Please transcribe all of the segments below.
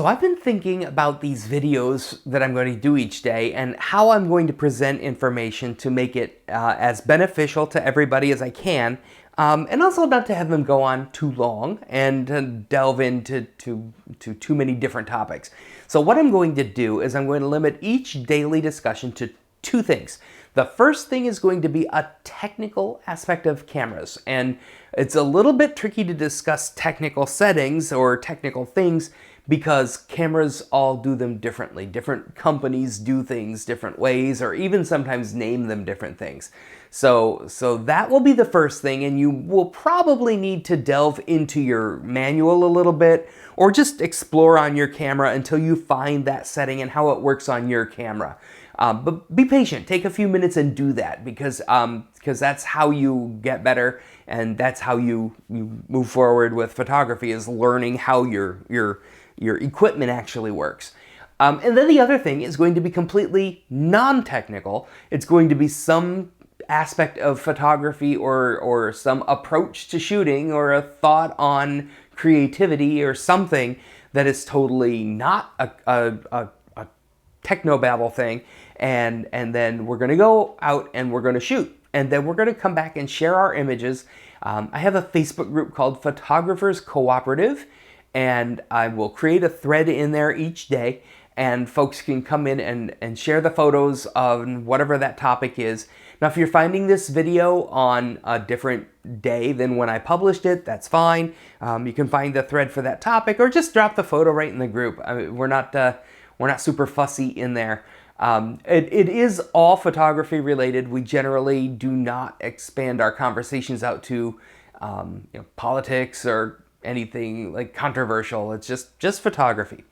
So I've been thinking about these videos that I'm going to do each day and how I'm going to present information to make it as beneficial to everybody as I can, and also not to have them go on too long and delve into too many different topics. So what I'm going to do is I'm going to limit each daily discussion to two things. The first thing is going to be a technical aspect of cameras, and it's a little bit tricky to discuss technical settings or technical things because cameras all do them differently. Different companies do things different ways, or even sometimes name them different things. So that will be the first thing, and you will probably need to delve into your manual a little bit, or just explore on your camera until you find that setting and how it works on your camera. But be patient, take a few minutes and do that, because that's how you get better, and that's how you move forward with photography, is learning how your equipment actually works. And then the other thing is going to be completely non-technical. It's going to be some aspect of photography or some approach to shooting or a thought on creativity or something that is totally not a technobabble thing, and then we're going to go out and we're going to shoot, and then we're going to come back and share our images. I have a Facebook group called Photographers Cooperative, and I will create a thread in there each day, and folks can come in and share the photos of whatever that topic is. Now, if you're finding this video on a different day than when I published it, that's fine. You can find the thread for that topic, or just drop the photo right in the group. I mean, we're not super fussy in there. It is all photography related. We generally do not expand our conversations out to politics or anything like controversial. It's just photography.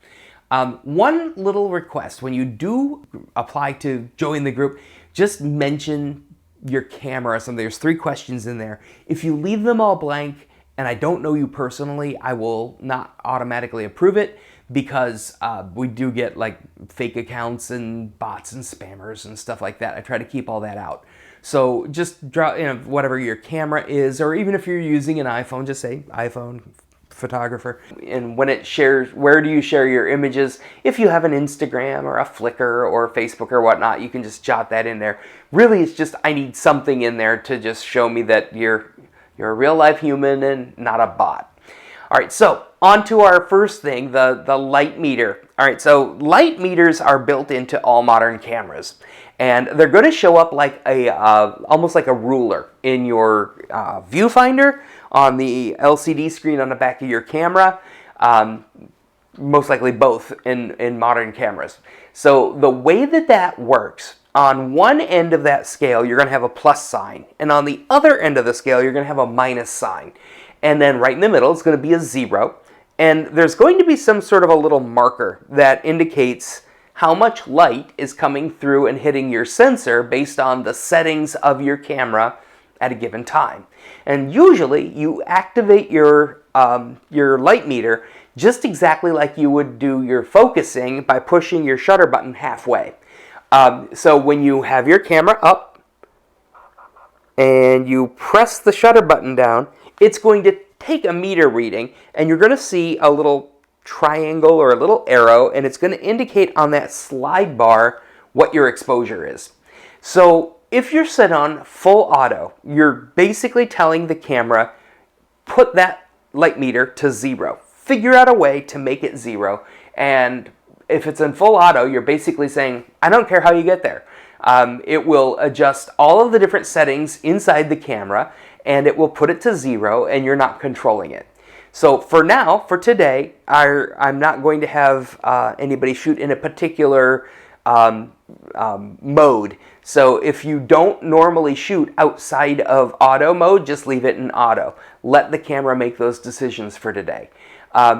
One little request: when you do apply to join the group, just mention your camera or something. There's 3 questions in there. If you leave them all blank and I don't know you personally, I will not automatically approve it, because we do get like fake accounts and bots and spammers and stuff like that. I try to keep all that out. So just draw, whatever your camera is, or even if you're using an iPhone, just say iPhone photographer. And when it shares, where do you share your images? If you have an Instagram or a Flickr or Facebook or whatnot, you can just jot that in there. Really, it's just I need something in there to just show me that you're a real life human and not a bot. All right, so on to our first thing, the light meter. All right, so light meters are built into all modern cameras, and they're going to show up like almost like a ruler in your viewfinder on the LCD screen on the back of your camera. Most likely both in modern cameras. So the way that works, on one end of that scale, you're going to have a plus sign, and on the other end of the scale, you're going to have a minus sign. And then right in the middle is going to be a 0. And there's going to be some sort of a little marker that indicates how much light is coming through and hitting your sensor based on the settings of your camera at a given time. And usually you activate your light meter just exactly like you would do your focusing by pushing your shutter button halfway. So when you have your camera up and you press the shutter button down, it's going to take a meter reading, and you're going to see a little triangle or a little arrow, and it's going to indicate on that slide bar what your exposure is. So if you're set on full auto, you're basically telling the camera, put that light meter to 0. Figure out a way to make it 0. And if it's in full auto, you're basically saying, I don't care how you get there. It will adjust all of the different settings inside the camera, and it will put it to 0, and you're not controlling it. So for now, for today, I'm not going to have anybody shoot in a particular mode. So if you don't normally shoot outside of auto mode, just leave it in auto. Let the camera make those decisions for today.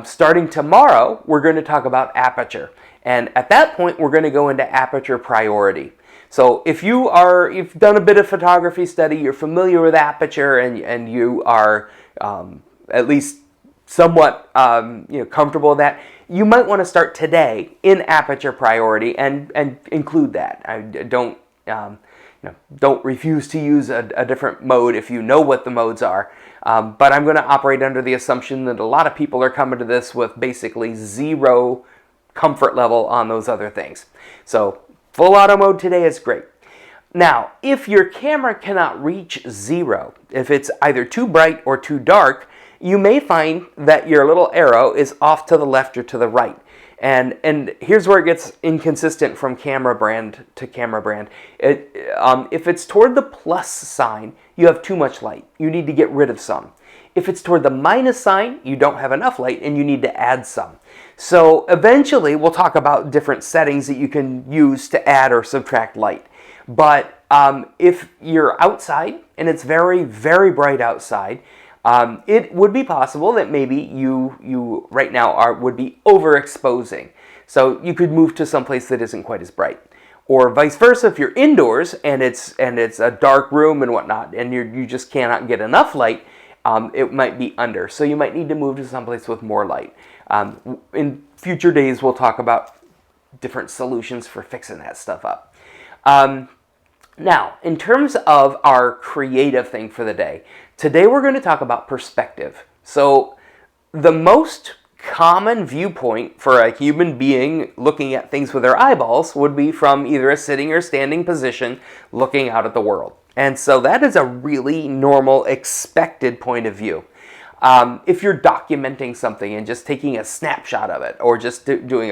Starting tomorrow, we're going to talk about aperture. And at that point, we're going to go into aperture priority. So if you've done a bit of photography study, you're familiar with aperture, and you are at least somewhat comfortable with that, you might want to start today in aperture priority and include that. Don't refuse to use a different mode if you know what the modes are. But I'm going to operate under the assumption that a lot of people are coming to this with basically 0 comfort level on those other things. So full auto mode today is great. Now, if your camera cannot reach 0, if it's either too bright or too dark, you may find that your little arrow is off to the left or to the right. And here's where it gets inconsistent from camera brand to camera brand. If it's toward the plus sign, you have too much light. You need to get rid of some. If it's toward the minus sign, you don't have enough light and you need to add some. So eventually we'll talk about different settings that you can use to add or subtract light. But if you're outside and it's very, very bright outside, it would be possible that maybe you right now would be overexposing. So you could move to someplace that isn't quite as bright. Or vice versa, if you're indoors and it's a dark room and whatnot, and you just cannot get enough light, it might be under. So you might need to move to someplace with more light. In future days, we'll talk about different solutions for fixing that stuff up. Now, in terms of our creative thing for the day, today we're going to talk about perspective. So the most common viewpoint for a human being looking at things with their eyeballs would be from either a sitting or standing position looking out at the world. And so that is a really normal, expected point of view. If you're documenting something and just taking a snapshot of it, or just doing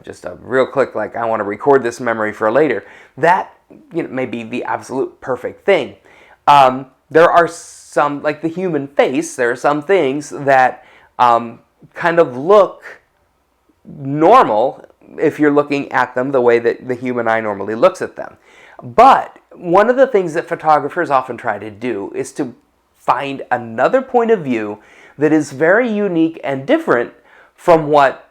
just a real quick, like I want to record this memory for later, that may be the absolute perfect thing. There are some, like the human face, there are some things that kind of look normal if you're looking at them the way that the human eye normally looks at them. But one of the things that photographers often try to do is to find another point of view that is very unique and different from what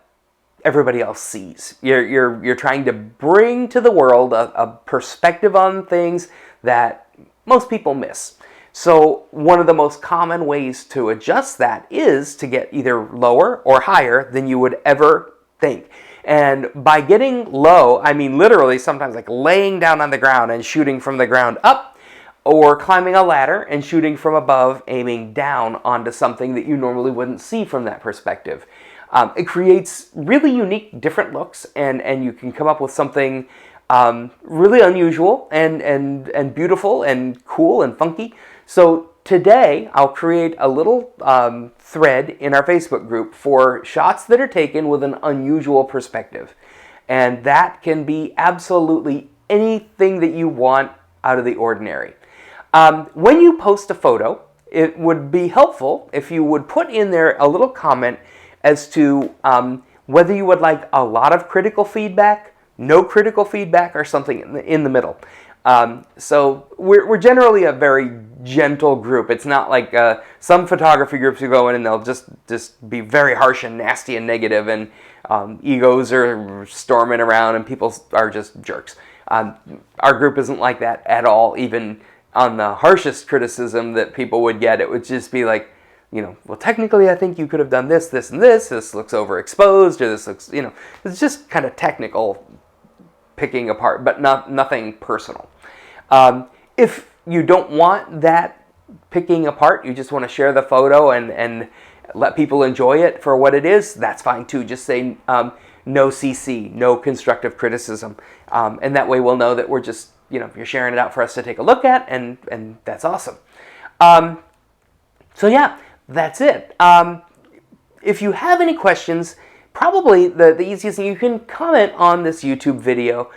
everybody else sees. You're trying to bring to the world a perspective on things that most people miss. So one of the most common ways to adjust that is to get either lower or higher than you would ever think. And by getting low, I mean literally sometimes like laying down on the ground and shooting from the ground up, or climbing a ladder and shooting from above, aiming down onto something that you normally wouldn't see from that perspective. It creates really unique, different looks, and you can come up with something really unusual and beautiful and cool and funky. So today, I'll create a little thread in our Facebook group for shots that are taken with an unusual perspective. And that can be absolutely anything that you want out of the ordinary. When you post a photo, it would be helpful if you would put in there a little comment as to whether you would like a lot of critical feedback, no critical feedback, or something in the middle. So we're generally a very gentle group. It's not like some photography groups you go in and they'll just be very harsh and nasty and negative, and egos are storming around and people are just jerks. Our group isn't like that at all. Even on the harshest criticism that people would get, it would just be like, well, technically I think you could have done this, this, and this. This looks overexposed, or this looks, it's just kind of technical picking apart, but nothing personal. If you don't want that picking apart, you just want to share the photo and let people enjoy it for what it is, that's fine too. Just say no CC, no constructive criticism. And that way we'll know that we're just, you're sharing it out for us to take a look at, and that's awesome. So yeah, that's it. If you have any questions, probably the easiest thing, you can comment on this YouTube video.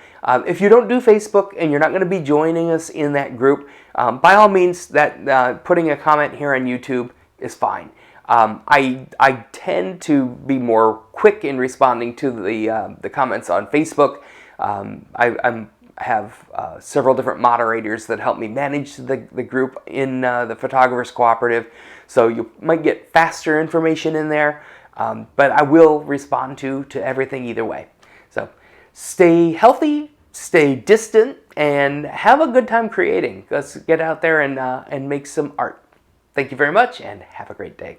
If you don't do Facebook and you're not going to be joining us in that group, by all means, that putting a comment here on YouTube is fine. I tend to be more quick in responding to the comments on Facebook. I have several different moderators that help me manage the group in the Photographers Cooperative, so you might get faster information in there, but I will respond to everything either way. So stay healthy, stay distant, and have a good time creating. Let's get out there and make some art. Thank you very much, and have a great day.